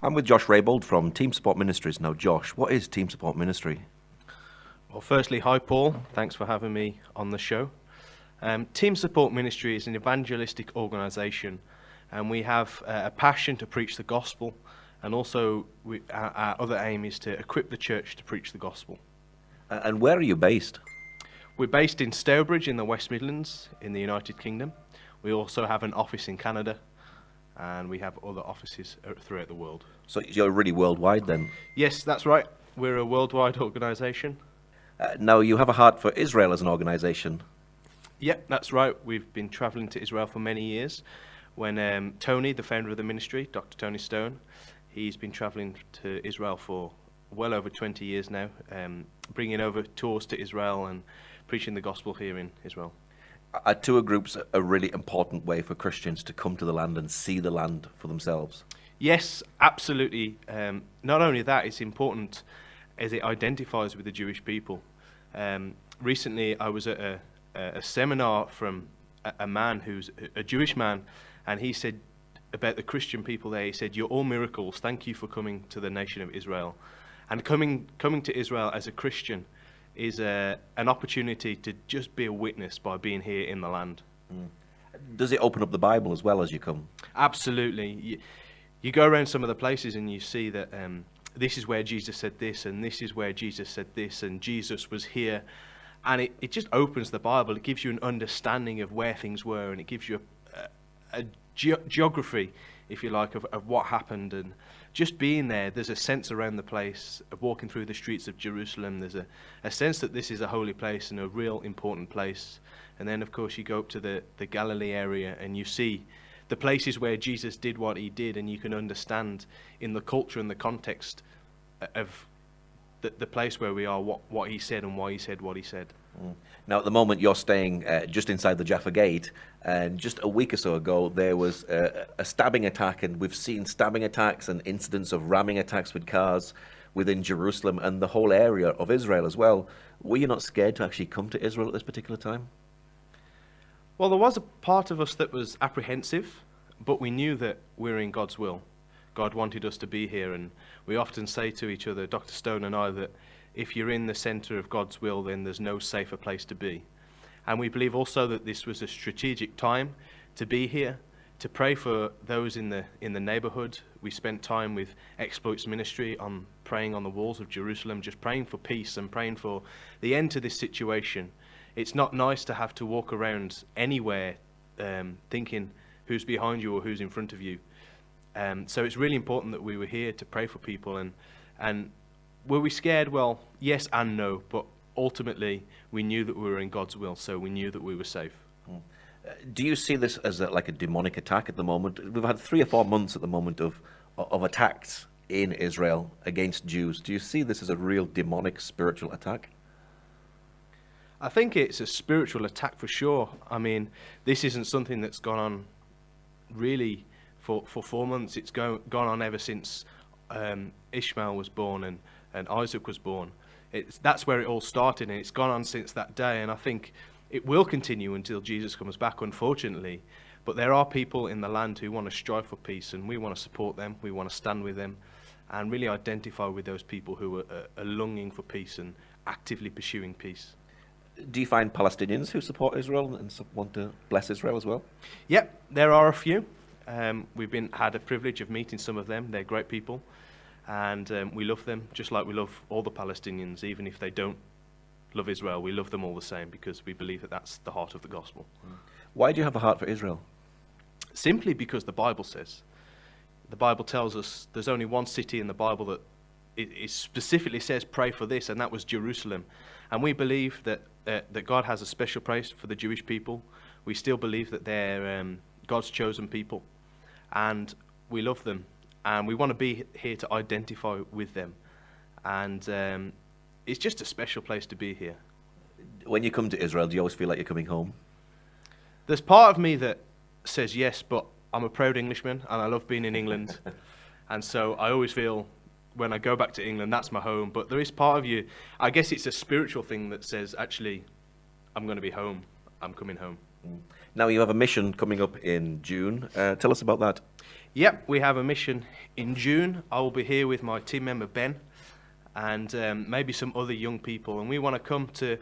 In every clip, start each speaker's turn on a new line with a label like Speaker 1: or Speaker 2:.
Speaker 1: I'm with Josh Raybould from Team Support Ministries. Now, Josh, what is Team Support Ministry?
Speaker 2: Well, firstly, hi Paul, thanks for having me on the show. Team Support Ministry is an evangelistic organisation, and we have a passion to preach the gospel, and also our other aim is to equip the church to preach the gospel.
Speaker 1: And where are you based?
Speaker 2: We're based in Stourbridge in the West Midlands in the United Kingdom. We also have an office in Canada, and we have other offices throughout the world.
Speaker 1: So you're really worldwide then?
Speaker 2: Yes, that's right. We're a worldwide organisation.
Speaker 1: Now, you have a heart for Israel as an organisation.
Speaker 2: Yep, that's right. We've been travelling to Israel for many years. When Tony, the founder of the ministry, Dr. Tony Stone, he's been travelling to Israel for well over 20 years now, bringing over tours to Israel and preaching the gospel here in Israel.
Speaker 1: Are tour groups a really important way for Christians to come to the land and see the land for themselves?
Speaker 2: Yes, absolutely. Not only that, it's important as it identifies with the Jewish people. Recently, I was at a seminar from a man who's a Jewish man, and he said about the Christian people there, he said, "You're all miracles. Thank you for coming to the nation of Israel." And coming to Israel as a Christian is an opportunity to just be a witness by being here in the land.
Speaker 1: Does it open up the Bible as well as you come?
Speaker 2: Absolutely. You go around some of the places and you see that this is where Jesus said this, and this is where Jesus said this, and Jesus was here. And it just opens the Bible. It gives you an understanding of where things were, and it gives you a geography, if you like, of what happened. And just being there, there's a sense around the place of walking through the streets of Jerusalem. There's a sense that this is a holy place and a real important place. And then, of course, you go up to the Galilee area and you see the places where Jesus did what he did, and you can understand in the culture and the context of the place where we are what he said and why he said what he said.
Speaker 1: Now, at the moment, you're staying just inside the Jaffa Gate, and just a week or so ago, there was a stabbing attack, and we've seen stabbing attacks and incidents of ramming attacks with cars within Jerusalem and the whole area of Israel as well. Were you not scared to actually come to Israel at this particular time?
Speaker 2: Well, there was a part of us that was apprehensive, but we knew that we were in God's will. God wanted us to be here, and we often say to each other, Dr. Stone and I, that if you're in the centre of God's will, then there's no safer place to be. And we believe also that this was a strategic time to be here, to pray for those in the neighbourhood. We spent time with Exploits Ministry on praying on the walls of Jerusalem, just praying for peace and praying for the end to this situation. It's not nice to have to walk around anywhere thinking who's behind you or who's in front of you. So it's really important that we were here to pray for people. And were we scared? Well, yes and no, but ultimately we knew that we were in God's will, so we knew that we were safe.
Speaker 1: Do you see this as like a demonic attack at the moment? We've had 3 or 4 months at the moment of attacks in Israel against Jews. Do you see this as a real demonic spiritual attack?
Speaker 2: I think it's a spiritual attack for sure. I mean, this isn't something that's gone on really for 4 months. It's gone on ever since Ishmael was born and Isaac was born. That's where it all started, and it's gone on since that day. And I think it will continue until Jesus comes back, unfortunately. But there are people in the land who want to strive for peace, and we want to support them. We want to stand with them and really identify with those people who are longing for peace and actively pursuing peace.
Speaker 1: Do you find Palestinians who support Israel and want to bless Israel as well?
Speaker 2: Yep, there are a few. We've had a privilege of meeting some of them. They're great people, and we love them just like we love all the Palestinians. Even if they don't love Israel, we love them all the same because we believe that that's the heart of the gospel.
Speaker 1: Why do you have a heart for Israel?
Speaker 2: Simply because the Bible says. The Bible tells us there's only one city in the Bible that it specifically says pray for this, and that was Jerusalem. And we believe that God has a special place for the Jewish people. We still believe that they're God's chosen people, and we love them, and we want to be here to identify with them. And it's just a special place to be here.
Speaker 1: When you come to Israel, do you always feel like you're coming home?
Speaker 2: There's part of me that says yes, but I'm a proud Englishman, and I love being in England. And so I always feel when I go back to England, that's my home. But there is part of you, I guess it's a spiritual thing that says, actually, I'm going to be home. I'm coming home.
Speaker 1: Now you have a mission coming up in June. Tell us about that.
Speaker 2: Yep, we have a mission in June. I will be here with my team member Ben and maybe some other young people. And we want to come to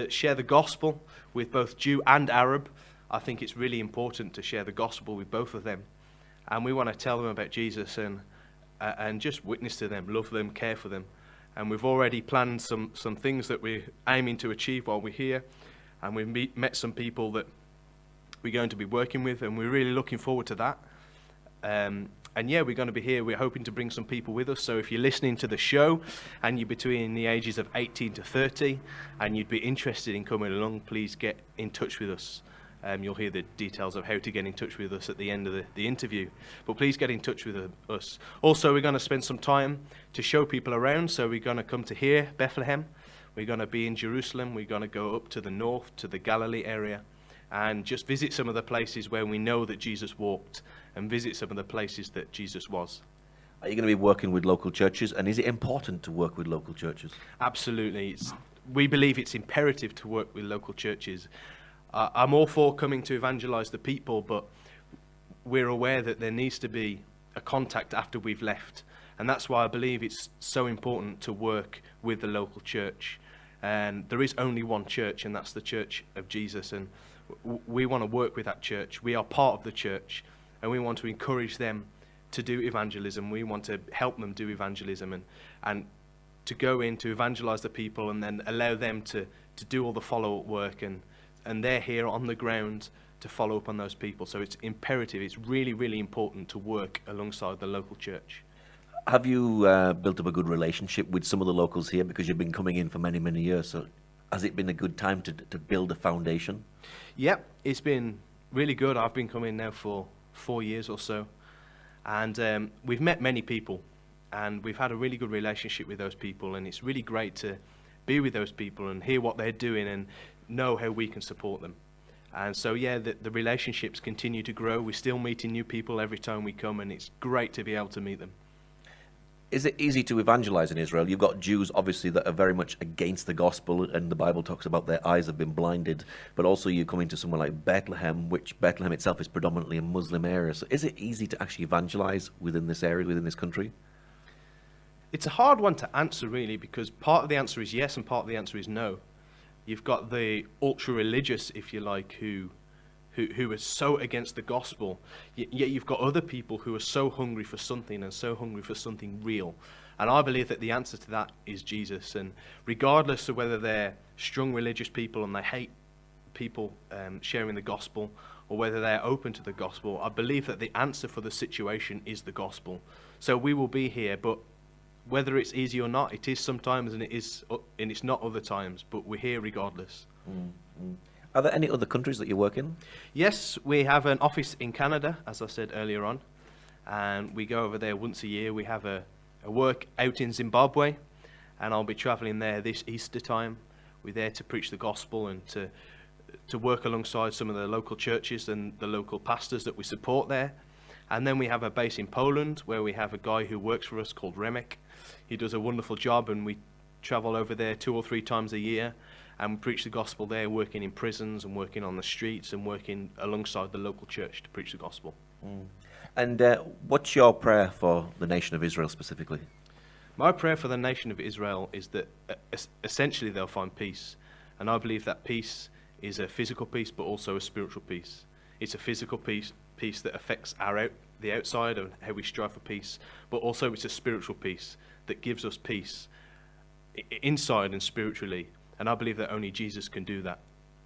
Speaker 2: share the gospel with both Jew and Arab. I think it's really important to share the gospel with both of them. And we want to tell them about Jesus and just witness to them, love them, care for them. And we've already planned some things that we're aiming to achieve while we're here. And we've met some people that we're going to be working with, and we're really looking forward to that. And yeah, we're going to be here. We're hoping to bring some people with us. So if you're listening to the show and you're between the ages of 18 to 30 and you'd be interested in coming along, please get in touch with us. You'll hear the details of how to get in touch with us at the end of the interview. But please get in touch with us. Also, we're going to spend some time to show people around. So we're going to come to here, Bethlehem. We're going to be in Jerusalem. We're going to go up to the north, to the Galilee area, and just visit some of the places where we know that Jesus walked and visit some of the places that Jesus was.
Speaker 1: Are you going to be working with local churches, and is it important to work with local churches?
Speaker 2: Absolutely. We believe it's imperative to work with local churches. I'm all for coming to evangelize the people, but we're aware that there needs to be a contact after we've left. And that's why I believe it's so important to work with the local church. And there is only one church, and that's the Church of Jesus. And we want to work with that church. We are part of the church, and we want to encourage them to do evangelism. We want to help them do evangelism and to go in to evangelize the people and then allow them to do all the follow-up work. And they're here on the ground to follow up on those people. So it's imperative. It's really, really important to work alongside the local church.
Speaker 1: Have you built up a good relationship with some of the locals here, because you've been coming in for many, many years? So has it been a good time to build a foundation?
Speaker 2: Yep, it's been really good. I've been coming now for 4 years or so. And we've met many people, and we've had a really good relationship with those people. And it's really great to be with those people and hear what they're doing and know how we can support them. And so, yeah, the relationships continue to grow. We're still meeting new people every time we come, and it's great to be able to meet them.
Speaker 1: Is it easy to evangelize in Israel? You've got Jews, obviously, that are very much against the gospel, and the Bible talks about their eyes have been blinded. But also you come into somewhere like Bethlehem, which Bethlehem itself is predominantly a Muslim area. So is it easy to actually evangelize within this area, within this country?
Speaker 2: It's a hard one to answer, really, because part of the answer is yes and part of the answer is no. You've got the ultra-religious, if you like, who are so against the gospel, yet you've got other people who are so hungry for something and so hungry for something real. And I believe that the answer to that is Jesus. And regardless of whether they're strong religious people and they hate people sharing the gospel, or whether they're open to the gospel, I believe that the answer for the situation is the gospel. So we will be here, but whether it's easy or not, it is sometimes and it's not other times, but we're here regardless.
Speaker 1: Mm-hmm. Are there any other countries that you work in?
Speaker 2: Yes, we have an office in Canada, as I said earlier on, and we go over there once a year. We have a work out in Zimbabwe, and I'll be travelling there this Easter time. We're there to preach the gospel and to work alongside some of the local churches and the local pastors that we support there. And then we have a base in Poland where we have a guy who works for us called Remek. He does a wonderful job, and we travel over there 2 or 3 times a year. And we preach the gospel there, working in prisons and working on the streets and working alongside the local church to preach the gospel.
Speaker 1: Mm. And what's your prayer for the nation of Israel specifically?
Speaker 2: My prayer for the nation of Israel is that essentially they'll find peace. And I believe that peace is a physical peace, but also a spiritual peace. It's a physical peace that affects the outside and how we strive for peace, but also it's a spiritual peace that gives us peace inside and spiritually. And I believe that only Jesus can do that.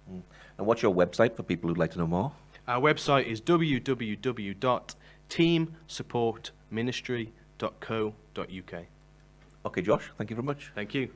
Speaker 1: And what's your website for people who'd like to know more?
Speaker 2: Our website is www.teamsupportministry.co.uk.
Speaker 1: Okay, Josh, thank you very much.
Speaker 2: Thank you.